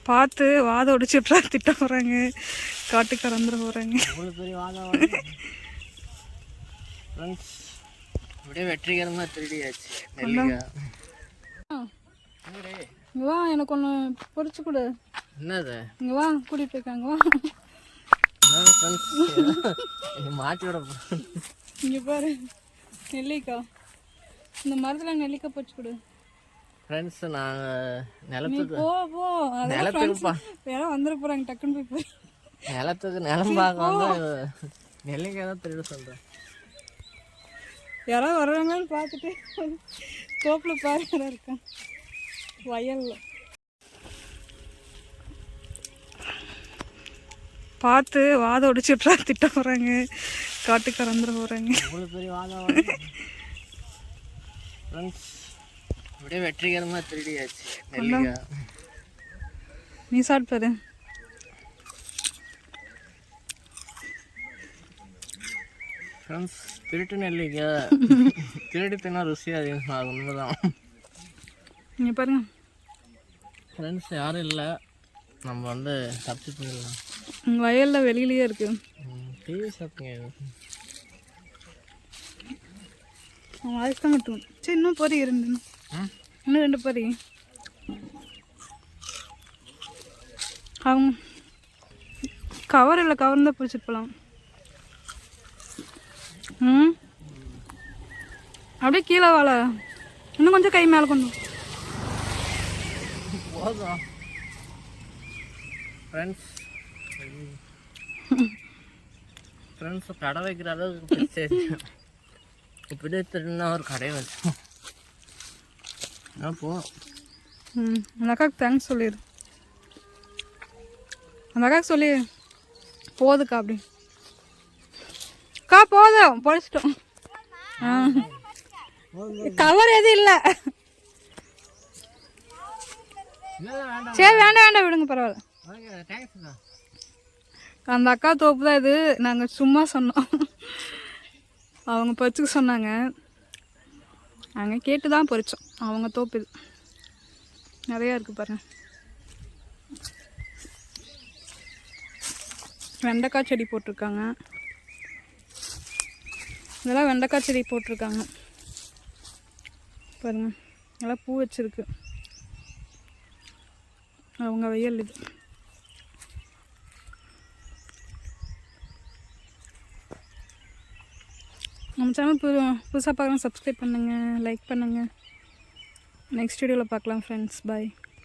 பார்த்து வாதை ஒடிச்சுட்றா திட்ட போகிறாங்க, காட்டுக்கு கறந்துட போகிறாங்க. இவ்வளோ பெரிய வாதம் ஃப்ரெண்ட்ஸ், அப்படியே வெற்றிகரமாக திருடியாச்சு நெல்லிக்காய். இங்கே வா, எனக்கு ஒன்று பொறிச்சு கொடு. என்னது? இங்கே வா, கூட்டிகிட்டு போயிருக்காங்க. வா ஃப்ரெண்ட்ஸ், மாட்டி விட இங்கே பாரு நெல்லிக்காய். இந்த மரத்தில் நெல்லிக்காய் பொறிச்சு கொடு. ஃப்ரெண்ட்ஸ், நாங்கள் நிலத்துக்கு நிலத்துக்குப்பா வேற வந்துட போகிறாங்க, டக்குன்னு போய் நிலத்துக்கு நிலம் பார்க்க வந்து நெல்லிக்காய் தான் திருட சொல்கிறேன். யாராவது வர்றாங்கன்னு பார்த்துட்டு தோப்பில் பாரு இருக்கேன் வயலில். பார்த்து வாதை ஒடிச்சுட்றா திட்ட போகிறாங்க, காட்டுக்கு கறந்துட போகிறாங்க. இவ்வளோ பெரிய வாதம் ஃப்ரெண்ட்ஸ், அப்படியே வெற்றிகரமாக திருடியாச்சு நெல்லிக்காய். நீ சாப்பிட்டாரு ஃப்ரெண்ட்ஸ், திருட்டு நெல்லிக்காய் திருடி தின்னா ருசி அதிகம், அது உண்மைதான். நீங்கள் பாருங்க ஃப்ரெண்ட்ஸ், யாரும் இல்லை, நம்ம வந்து தப்பிச்சு போயிடலாம். வயலில் வெளியிலேயே இருக்குது. டிவி சாப்பிங்க, வாய்ஸ் தான் மட்டும். சரி, இன்னும் பொறி இன்னும் 2 பொறி. அவங்க கவர் இல்லை, கவர் தான் பிடிச்சிட்டு போகலாம். அப்படியே கீழே வாழ, இன்னும் கொஞ்சம் கை மேலே கொண்டு போதும். ஃப்ரெண்ட்ஸ், கடை வைக்கிற அளவுக்கு இப்படியே திருடினா ஒரு கடையை வச்சோம். போ, அந்த அக்காவுக்கு தேங்க்ஸ் சொல்லிடு. அந்த அக்காவுக்கு சொல்லி போதுக்கா அப்படி அக்கா போதும் பொழிச்சிட்டோம். கவர் எதுவும் இல்லை. சரி, வேண்டாம் வேண்டாம் விடுங்க, பரவாயில்ல. அந்த அக்கா தோப்பு தான் இது, நாங்கள் சும்மா சொன்னோம். அவங்க பறிச்சுக்க சொன்னாங்க, நாங்கள் கேட்டு தான் பறித்தோம். அவங்க தோப்பு இது நிறையா இருக்குது பாருங்க. வெண்டைக்காய் செடி போட்டிருக்காங்க, இதெல்லாம் வெண்டைக்காய் செடி போட்டிருக்காங்க பாருங்க, நல்லா பூ வச்சிருக்கு. அவங்க வயல் இது. நம்ம சேனல் புதுசாக பார்க்கலாம், சப்ஸ்கிரைப் பண்ணுங்கள், லைக் பண்ணுங்கள். நெக்ஸ்ட் வீடியோவில் பார்க்கலாம் ஃப்ரெண்ட்ஸ். பாய்.